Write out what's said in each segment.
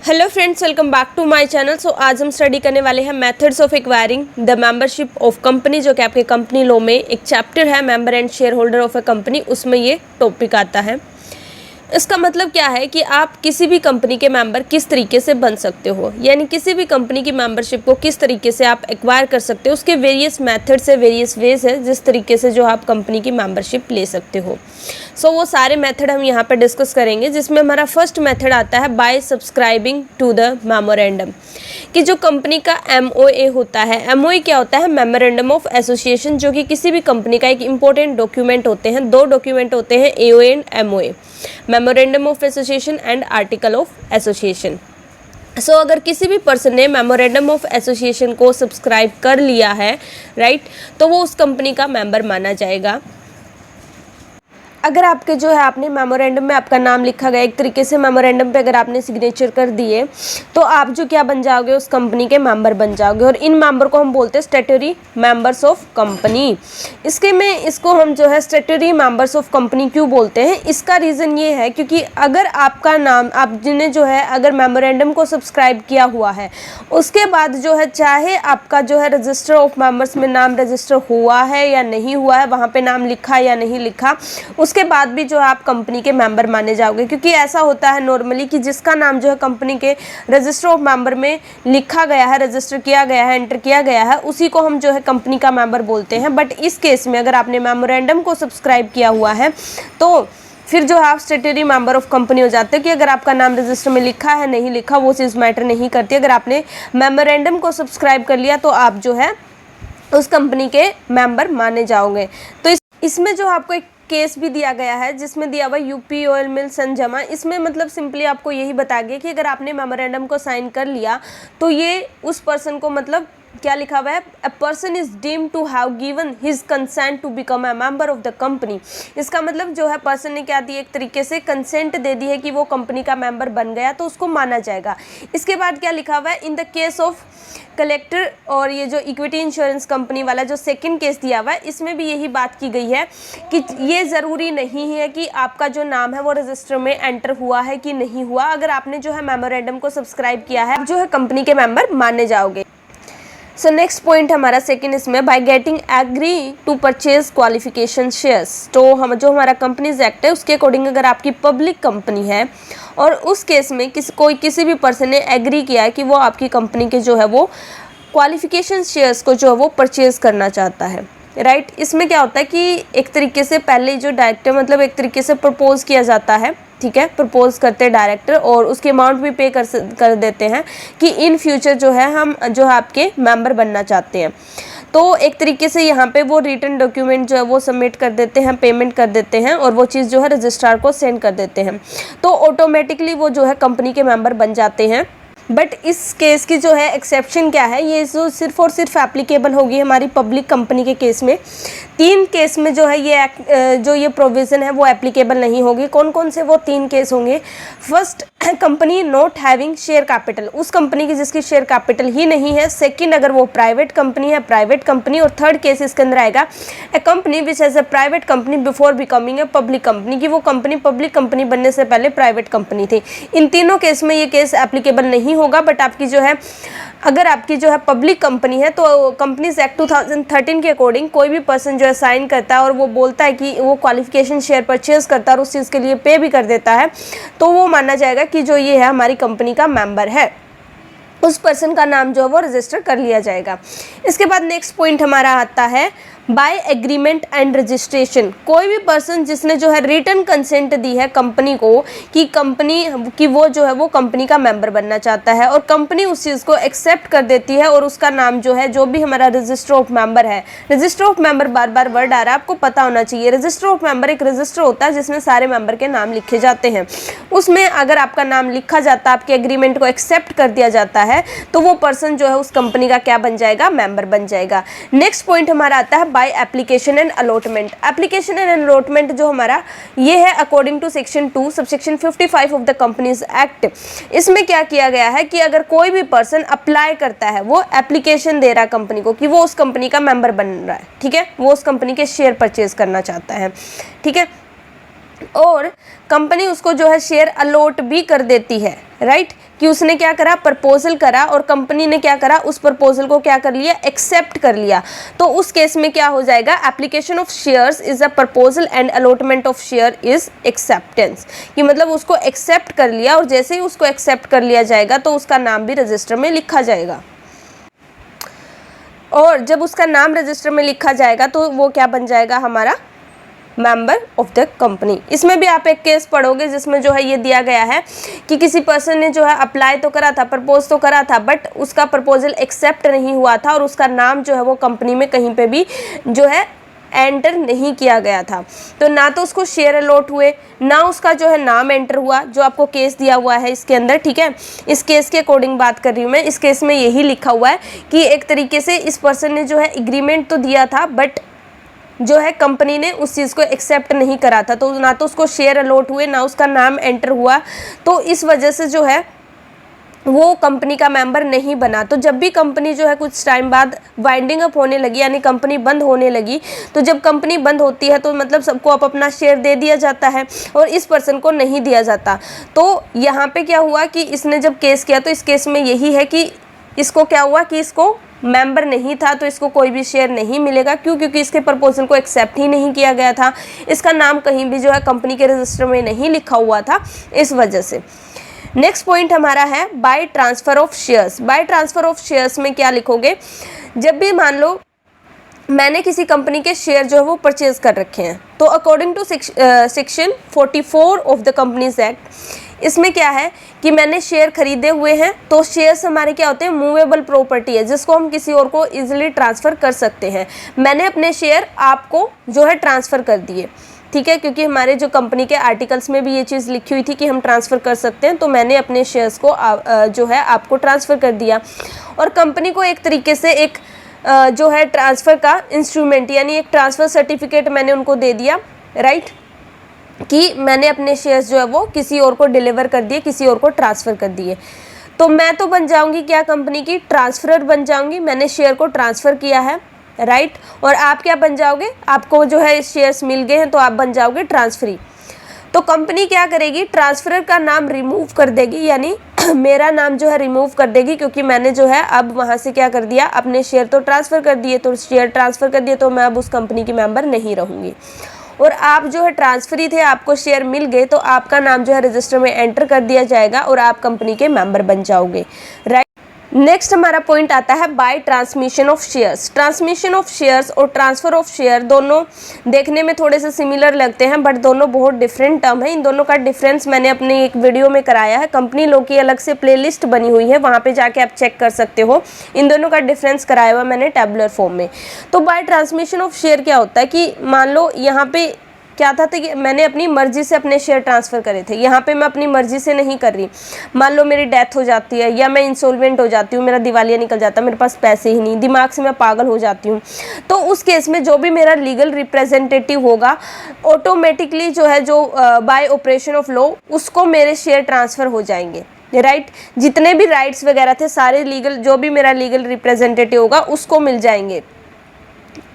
Hello friends, welcome back to my channel. So आज हम study करने वाले हैं methods of acquiring the membership of company, जो कि आपके कंपनी लॉ में एक चैप्टर है member and shareholder of a company, उसमें ये टॉपिक आता है। इसका मतलब क्या है कि आप किसी भी कंपनी के मेंबर किस तरीके से बन सकते हो, यानी किसी भी कंपनी की मेंबरशिप को किस तरीके से आप एक्वायर कर सकते हो, उसके वेरियस मेथड्स है, वेरियस वेज है जिस तरीके से जो आप कंपनी की मेंबरशिप ले सकते हो। सो वो सारे मेथड हम यहाँ पर डिस्कस करेंगे, जिसमें हमारा फर्स्ट मेथड आता है by subscribing to the memorandum, कि जो कंपनी का MOA होता है। MOA क्या होता है? मेमोरेंडम ऑफ एसोसिएशन, जो कि किसी भी कंपनी का एक इंपॉर्टेंट डॉक्यूमेंट होते हैं। दो डॉक्यूमेंट होते हैं, AOA and MOA, memorandum of association and article of association. So अगर किसी भी पर्सन ने मेमोरेंडम ऑफ एसोसिएशन को सब्सक्राइब कर लिया है, राइट, तो वो उस कंपनी का मेंबर माना जाएगा। अगर आपके जो है आपने मेमोरेंडम में आपका नाम लिखा गया, एक तरीके से मेमोरेंडम पे अगर आपने सिग्नेचर कर दिए, तो आप जो क्या बन जाओगे, उस कंपनी के मेंबर बन जाओगे। और इन मेंबर को हम बोलते हैं स्टैट्यूटरी मेंबर्स ऑफ कंपनी। इसको हम जो है स्टैट्यूटरी मेंबर्स ऑफ कंपनी क्यों बोलते हैं? इसका रीज़न ये है क्योंकि अगर आपका नाम, आप जिन्हें जो है अगर मेमोरेंडम को सब्सक्राइब किया हुआ है, उसके बाद जो है चाहे आपका जो है रजिस्टर ऑफ मेंबर्स में नाम रजिस्टर हुआ है या नहीं हुआ है, वहाँ पे नाम लिखा या नहीं लिखा, उसके बाद भी जो है आप कंपनी के मेंबर माने जाओगे। क्योंकि ऐसा होता है नॉर्मली कि जिसका नाम जो है कंपनी के रजिस्टर ऑफ मेंबर में लिखा गया है, रजिस्टर किया गया है, एंटर किया गया है, उसी को हम जो है कंपनी का मेंबर बोलते हैं। बट इस केस में अगर आपने मेमोरेंडम को सब्सक्राइब किया हुआ है, तो फिर जो है आप स्टैट्यूटरी मेंबर ऑफ कंपनी हो जाते हैं। कि अगर आपका नाम रजिस्टर में लिखा है, नहीं लिखा, वो चीज़ मैटर नहीं करती। अगर आपने मेमोरेंडम को सब्सक्राइब कर लिया, तो आप जो है उस कंपनी के मेंबर माने जाओगे। तो इसमें जो आपको एक केस भी दिया गया है, जिसमें दिया हुआ यूपी ऑयल मिल संजमा। इसमें मतलब सिंपली आपको यही बताया गया कि अगर आपने मेमोरेंडम को साइन कर लिया, तो ये उस पर्सन को, मतलब क्या लिखा हुआ है, a person is deemed to have given his consent to become a member of the company. इसका मतलब जो है पर्सन ने क्या दी, एक तरीके से कंसेंट दे दी है कि वो कंपनी का मेंबर बन गया, तो उसको माना जाएगा। इसके बाद क्या लिखा हुआ है, in the case of collector, और ये जो इक्विटी इंश्योरेंस कंपनी वाला जो सेकंड केस दिया हुआ है, इसमें भी यही बात की गई है कि ये ज़रूरी नहीं है कि आपका जो नाम है वो रजिस्टर में एंटर हुआ है कि नहीं हुआ। अगर आपने जो है मेमोरेंडम को सब्सक्राइब किया है, आप जो है कंपनी के मेंबर माने जाओगे। सो नेक्स्ट पॉइंट हमारा सेकंड, इसमें by getting agree to purchase qualification shares. तो हम जो हमारा कंपनीज एक्ट है, उसके अकॉर्डिंग अगर आपकी पब्लिक कंपनी है और उस केस में किसी भी पर्सन ने एग्री किया है कि वो आपकी कंपनी के जो है वो क्वालिफिकेशन शेयर्स को जो है वो परचेज करना चाहता है, राइट। इसमें क्या होता है कि एक तरीके से पहले जो डायरेक्टर, मतलब एक तरीके से प्रपोज किया जाता है, ठीक है, प्रपोज करते हैं डायरेक्टर, और उसकी अमाउंट भी पे कर देते हैं कि इन फ्यूचर जो है हम जो है आपके मेंबर बनना चाहते हैं। तो एक तरीके से यहाँ पे वो रिटर्न डॉक्यूमेंट जो है वो सबमिट कर देते हैं, पेमेंट कर देते हैं, और वो चीज़ जो है रजिस्ट्रार को सेंड कर देते हैं, तो ऑटोमेटिकली वो जो है कंपनी के मेंबर बन जाते हैं। बट इस केस की जो है एक्सेप्शन क्या है, ये जो सिर्फ और सिर्फ एप्लीकेबल होगी हमारी पब्लिक कंपनी के केस में। 3 केस में जो है ये प्रोविज़न है वो एप्लीकेबल नहीं होगी। कौन कौन से वो 3 केस होंगे? First, company not having share capital, उस कंपनी की जिसकी शेयर कैपिटल ही नहीं है। सेकंड, अगर वो प्राइवेट कंपनी है, प्राइवेट कंपनी। और थर्ड केस इसके अंदर आएगा, a company which has a private company before becoming a public company, की वो कंपनी पब्लिक कंपनी बनने से पहले प्राइवेट कंपनी थी। इन तीनों केस में ये केस एप्लीकेबल नहीं होगा। बट आपकी जो है, अगर आपकी जो है पब्लिक कंपनी है, तो कंपनीज एक्ट 2013 के अकॉर्डिंग कोई भी पर्सन जो है साइन करता है और वो बोलता है कि वो क्वालिफिकेशन शेयर परचेज करता है और उस चीज़ के लिए पे भी कर देता है, तो वो माना जाएगा कि जो ये है हमारी कंपनी का मेंबर है। उस पर्सन का नाम जो है वो रजिस्टर कर लिया जाएगा। इसके बाद नेक्स्ट पॉइंट हमारा आता है बाय एग्रीमेंट एंड रजिस्ट्रेशन। कोई भी पर्सन जिसने जो है रिटर्न कंसेंट दी है कंपनी को कि वो जो है वो कंपनी का मेंबर बनना चाहता है, और कंपनी उस चीज़ को एक्सेप्ट कर देती है, और उसका नाम जो है, जो भी हमारा रजिस्टर ऑफ मेंबर है, रजिस्टर ऑफ मेंबर बार बार वर्ड आ रहा है, आपको पता होना चाहिए। रजिस्टर ऑफ मेंबर एक रजिस्टर होता है जिसमें सारे मेंबर के नाम लिखे जाते हैं। उसमें अगर आपका नाम लिखा जाता है, आपके एग्रीमेंट को एक्सेप्ट कर दिया जाता है, तो वो पर्सन जो है उस कंपनी का क्या बन जाएगा? मेंबर बन जाएगा। नेक्स्ट पॉइंट हमारा आता है by application and allotment. Application and allotment जो हमारा ये है according to section 2 subsection 55 of the companies act. इसमें क्या किया गया है कि अगर कोई भी पर्सन अप्लाई करता है, वो एप्लीकेशन दे रहा है कंपनी को कि वो उस कंपनी का मेंबर बन रहा है, ठीक है, वो उस कंपनी के शेयर परचेज करना चाहता है, ठीक है। और कंपनी उसको जो है शेयर अलॉट भी कर देती है, राइट, कि उसने क्या करा, प्रपोजल करा और कंपनी ने क्या करा, उस प्रपोजल को क्या कर लिया, एक्सेप्ट कर लिया। तो उस केस में क्या हो जाएगा, application of shares is a proposal and allotment of share is acceptance, कि मतलब उसको एक्सेप्ट कर लिया और जैसे ही उसको एक्सेप्ट कर लिया जाएगा तो उसका नाम भी रजिस्टर में लिखा जाएगा। और जब उसका नाम रजिस्टर में लिखा जाएगा तो वो क्या बन जाएगा, हमारा मेंबर ऑफ द कंपनी। इसमें भी आप एक केस पढ़ोगे जिसमें जो है ये दिया गया है कि किसी पर्सन ने जो है अप्लाई तो करा था, प्रपोज तो करा था, बट उसका प्रपोजल एक्सेप्ट नहीं हुआ था और उसका नाम जो है वो कंपनी में कहीं पे भी जो है एंटर नहीं किया गया था। तो ना तो उसको शेयर अलॉट हुए, ना उसका जो है नाम एंटर हुआ, जो आपको केस दिया हुआ है इसके अंदर, ठीक है। इस केस के अकॉर्डिंग बात कर रही हूँ मैं। इस केस में यही लिखा हुआ है कि एक तरीके से इस पर्सन ने जो है एग्रीमेंट तो दिया था, बट जो है कंपनी ने उस चीज़ को एक्सेप्ट नहीं करा था, तो ना तो उसको शेयर अलॉट हुए, ना उसका नाम एंटर हुआ, तो इस वजह से जो है वो कंपनी का मेंबर नहीं बना। तो जब भी कंपनी जो है कुछ टाइम बाद वाइंडिंग अप होने लगी, यानी कंपनी बंद होने लगी, तो जब कंपनी बंद होती है तो मतलब सबको अपना शेयर दे दिया जाता है और इस पर्सन को नहीं दिया जाता। तो यहाँ पे क्या हुआ कि इसने जब केस किया तो इस केस में यही है कि इसको क्या हुआ कि इसको मेंबर नहीं था तो इसको कोई भी शेयर नहीं मिलेगा। क्यों? क्योंकि इसके प्रपोजल को एक्सेप्ट ही नहीं किया गया था, इसका नाम कहीं भी जो है कंपनी के रजिस्टर में नहीं लिखा हुआ था, इस वजह से। नेक्स्ट पॉइंट हमारा है by transfer of shares. By transfer of shares में क्या लिखोगे, जब भी मान लो मैंने किसी कंपनी के शेयर जो है वो परचेज कर रखे हैं, तो according to section 44 of the companies act, इसमें क्या है कि मैंने शेयर खरीदे हुए हैं, तो शेयर्स हमारे क्या होते हैं, मूवेबल प्रॉपर्टी है जिसको हम किसी और को इजीली ट्रांसफ़र कर सकते हैं। मैंने अपने शेयर आपको जो है ट्रांसफ़र कर दिए, ठीक है, क्योंकि हमारे जो कंपनी के आर्टिकल्स में भी ये चीज़ लिखी हुई थी कि हम ट्रांसफ़र कर सकते हैं, तो मैंने अपने शेयर्स को जो है आपको ट्रांसफ़र कर दिया। और कंपनी को एक तरीके से एक जो है ट्रांसफ़र का इंस्ट्रूमेंट यानी एक ट्रांसफ़र सर्टिफिकेट मैंने उनको दे दिया, राइट, कि मैंने अपने शेयर्स जो है वो किसी और को डिलीवर कर दिए, किसी और को ट्रांसफ़र कर दिए। तो मैं तो बन जाऊंगी क्या, कंपनी की ट्रांसफरर बन जाऊंगी, मैंने शेयर को ट्रांसफ़र किया है, राइट। और आप क्या बन जाओगे, आपको जो है शेयर्स मिल गए हैं तो आप बन जाओगे ट्रांसफरी। तो कंपनी क्या करेगी, ट्रांसफरर का नाम रिमूव कर देगी, यानी मेरा नाम जो है रिमूव कर देगी, क्योंकि मैंने जो है अब वहाँ से क्या कर दिया, अपने शेयर तो ट्रांसफ़र कर दिए, तो शेयर ट्रांसफ़र कर दिए तो मैं अब उस कंपनी की मेंबर नहीं रहूँगी। और आप जो है ट्रांसफरी थे, आपको शेयर मिल गए, तो आपका नाम जो है रजिस्टर में एंटर कर दिया जाएगा और आप कंपनी के मेंबर बन जाओगे, राइट। नेक्स्ट हमारा पॉइंट आता है by transmission of shares. Transmission of shares और ट्रांसफ़र ऑफ शेयर दोनों देखने में थोड़े से सिमिलर लगते हैं, बट दोनों बहुत डिफरेंट टर्म है। इन दोनों का डिफरेंस मैंने अपने एक वीडियो में कराया है, कंपनी लॉ की अलग से प्लेलिस्ट बनी हुई है, वहाँ पे जाके आप चेक कर सकते हो। इन दोनों का डिफरेंस कराया हुआ मैंने टैबुलर फॉर्म में। तो बाय ट्रांसमिशन ऑफ शेयर क्या होता है कि मान लो यहाँ पे क्या था कि मैंने अपनी मर्जी से अपने शेयर ट्रांसफ़र करे थे, यहाँ पे मैं अपनी मर्जी से नहीं कर रही। मान लो मेरी डेथ हो जाती है या मैं इंसॉल्वेंट हो जाती हूँ, मेरा दिवालिया निकल जाता है, मेरे पास पैसे ही नहीं, दिमाग से मैं पागल हो जाती हूँ, तो उस केस में जो भी मेरा लीगल रिप्रेजेंटेटिव होगा ऑटोमेटिकली जो है जो बाय ऑपरेशन ऑफ लॉ उसको मेरे शेयर ट्रांसफ़र हो जाएंगे, राइट। जितने भी राइट्स वगैरह थे सारे लीगल, जो भी मेरा लीगल रिप्रेजेंटेटिव होगा उसको मिल जाएंगे।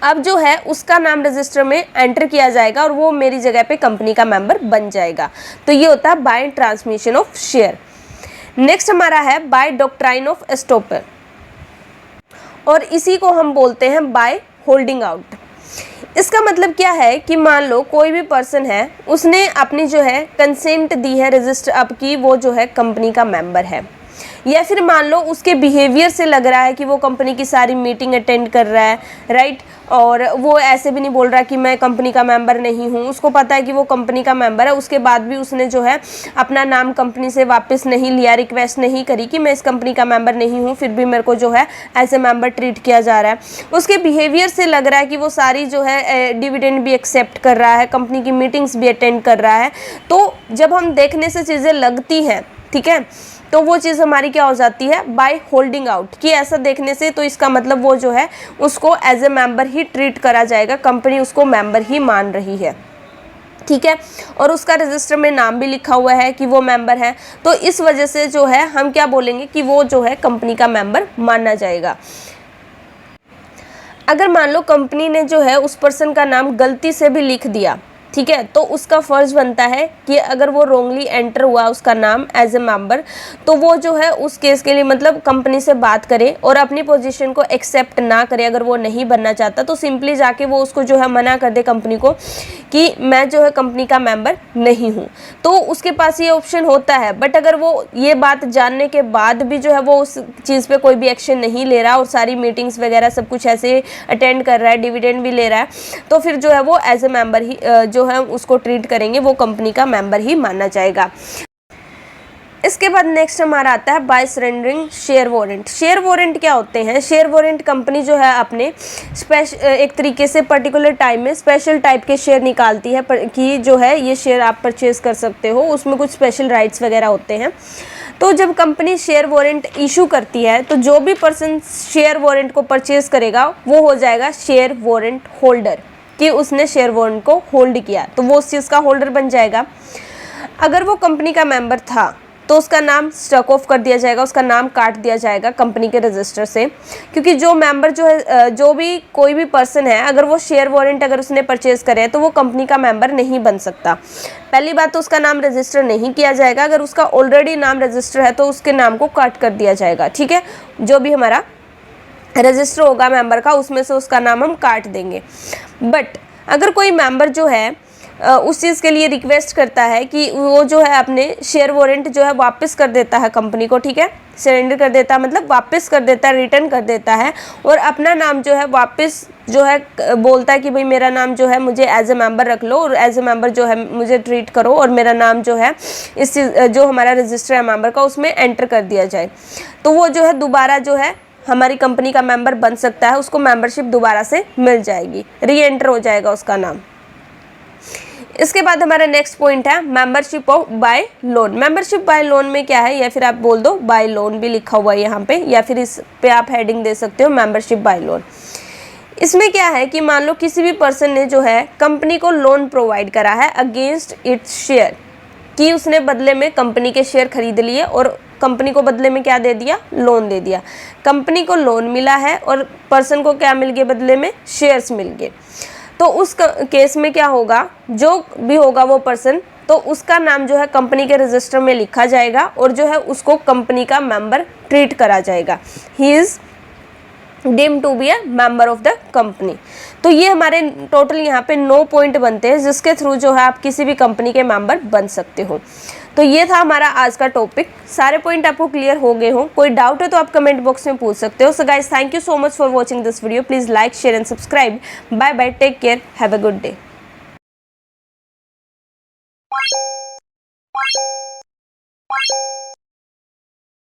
अब जो है उसका नाम रजिस्टर में एंटर किया जाएगा और वो मेरी जगह पे कंपनी का मेंबर बन जाएगा। तो ये होता है by transmission of share. Next हमारा है बाय डॉक्ट्राइन ऑफ एस्टॉपल, और इसी को हम बोलते हैं बाय होल्डिंग आउट। इसका मतलब क्या है कि मान लो कोई भी पर्सन है, उसने अपनी जो है कंसेंट दी है रजिस्टर अप की, वो जो है कंपनी का मेंबर है, या फिर मान लो उसके बिहेवियर से लग रहा है कि वो कंपनी की सारी मीटिंग अटेंड कर रहा है, राइट, और वो ऐसे भी नहीं बोल रहा कि मैं कंपनी का मेंबर नहीं हूँ, उसको पता है कि वो कंपनी का मेंबर है, उसके बाद भी उसने जो है अपना नाम कंपनी से वापस नहीं लिया, रिक्वेस्ट नहीं करी कि मैं इस कंपनी का मेंबर नहीं हूँ, फिर भी मेरे को जो है एज ए मेंबर ट्रीट किया जा रहा है। उसके बिहेवियर से लग रहा है कि वो सारी जो है डिविडेंड भी एक्सेप्ट कर रहा है, कंपनी की मीटिंग्स भी अटेंड कर रहा है। तो जब हम देखने से चीज़ें लगती हैं, ठीक है, तो वो चीज़ हमारी क्या हो जाती है, बाय होल्डिंग आउट, कि ऐसा देखने से तो इसका मतलब वो जो है उसको एज ए मेंबर ही ट्रीट करा जाएगा, कंपनी उसको मेंबर ही मान रही है, ठीक है, और उसका रजिस्टर में नाम भी लिखा हुआ है कि वो मेंबर है। तो इस वजह से जो है हम क्या बोलेंगे कि वो जो है कंपनी का मेंबर माना जाएगा। अगर मान लो कंपनी ने जो है उस पर्सन का नाम गलती से भी लिख दिया, ठीक है, तो उसका फ़र्ज़ बनता है कि अगर वो रोंगली एंटर हुआ उसका नाम एज ए मेंबर, तो वो जो है उस केस के लिए मतलब कंपनी से बात करे और अपनी पोजीशन को एक्सेप्ट ना करे। अगर वो नहीं बनना चाहता तो सिंपली जाके वो उसको जो है मना कर दे कंपनी को कि मैं जो है कंपनी का मेंबर नहीं हूँ, तो उसके पास ये ऑप्शन होता है। बट अगर वो ये बात जानने के बाद भी जो है वो उस चीज़ पे कोई भी एक्शन नहीं ले रहा और सारी मीटिंग्स वगैरह सब कुछ ऐसे अटेंड कर रहा है, डिविडेंड भी ले रहा है, तो फिर जो है वो एज ए मेंबर ही जो है उसको ट्रीट करेंगे, वो कंपनी का मेंबर ही माना जाएगा। इसके बाद नेक्स्ट हमारा आता है by surrendering share warrant. Share warrant क्या होते हैं? शेयर वारंट कंपनी जो है अपने एक तरीके से पर्टिकुलर टाइम में स्पेशल टाइप के शेयर निकालती है कि जो है ये शेयर आप परचेज कर सकते हो, उसमें कुछ स्पेशल राइट्स वगैरह होते हैं। तो जब कंपनी शेयर वारंट इशू करती है तो जो भी पर्सन शेयर वारंट को परचेज करेगा वो हो जाएगा शेयर वारंट होल्डर, कि उसने शेयर वारंट को होल्ड किया, तो वो उस चीज़ का होल्डर बन जाएगा। अगर वो कंपनी का मेंबर था तो उसका नाम स्ट्रक ऑफ कर दिया जाएगा, उसका नाम काट दिया जाएगा कंपनी के रजिस्टर से, क्योंकि जो मेंबर जो है जो भी कोई भी पर्सन है, अगर वो शेयर वारंट अगर उसने परचेज करे तो वो कंपनी का मेंबर नहीं बन सकता। पहली बात तो उसका नाम रजिस्टर नहीं किया जाएगा, अगर उसका ऑलरेडी नाम रजिस्टर है तो उसके नाम को काट कर दिया जाएगा। ठीक है, जो भी हमारा रजिस्टर होगा मेंबर का उसमें से उसका नाम हम काट देंगे। बट अगर कोई मेंबर जो है उस चीज़ के लिए रिक्वेस्ट करता है कि वो जो है अपने शेयर वारंट जो है वापस कर देता है कंपनी को, ठीक है, सरेंडर कर देता है मतलब वापस कर देता है, रिटर्न कर देता है, और अपना नाम जो है वापस जो है बोलता है कि भाई मेरा नाम जो है मुझे एज ए मेंबर रख लो और एज ए मेंबर जो है मुझे ट्रीट करो और मेरा नाम जो है इस जो हमारा रजिस्टर है मेंबर का उसमें एंटर कर दिया जाए, तो वो जो है दोबारा जो है हमारी कंपनी का मेंबर बन सकता है, उसको मेंबरशिप दोबारा से मिल जाएगी, री एंटर हो जाएगा उसका नाम। इसके बाद हमारा नेक्स्ट पॉइंट है membership of bye loan. Membership bye loan में क्या है, या फिर आप बोल दो बाय लोन भी लिखा हुआ है यहाँ पे, या फिर इस पे आप हेडिंग दे सकते हो मेंबरशिप बाय लोन। इसमें क्या है कि मान लो किसी भी पर्सन ने जो है कंपनी को लोन प्रोवाइड करा है अगेंस्ट इट्स शेयर, कि उसने बदले में कंपनी के शेयर खरीद लिए और कंपनी को बदले में क्या दे दिया, लोन दे दिया। कंपनी को लोन मिला है और पर्सन को क्या मिल गया बदले में, शेयर्स मिल गए। तो उस केस में क्या होगा, जो भी होगा वो पर्सन, तो उसका नाम जो है कंपनी के रजिस्टर में लिखा जाएगा और जो है उसको कंपनी का मेंबर ट्रीट करा जाएगा। He is deemed to be a member of the company. तो ये हमारे टोटल यहाँ पे 9 पॉइंट बनते हैं जिसके थ्रू जो है आप किसी भी कंपनी के मेंबर बन सकते हो। तो ये था हमारा आज का टॉपिक। सारे पॉइंट आपको क्लियर हो गए हों, कोई डाउट है तो आप कमेंट बॉक्स में पूछ सकते हो। So guys, thank you so much for watching this video. Please like, share and subscribe. Bye bye, take care, have a good day.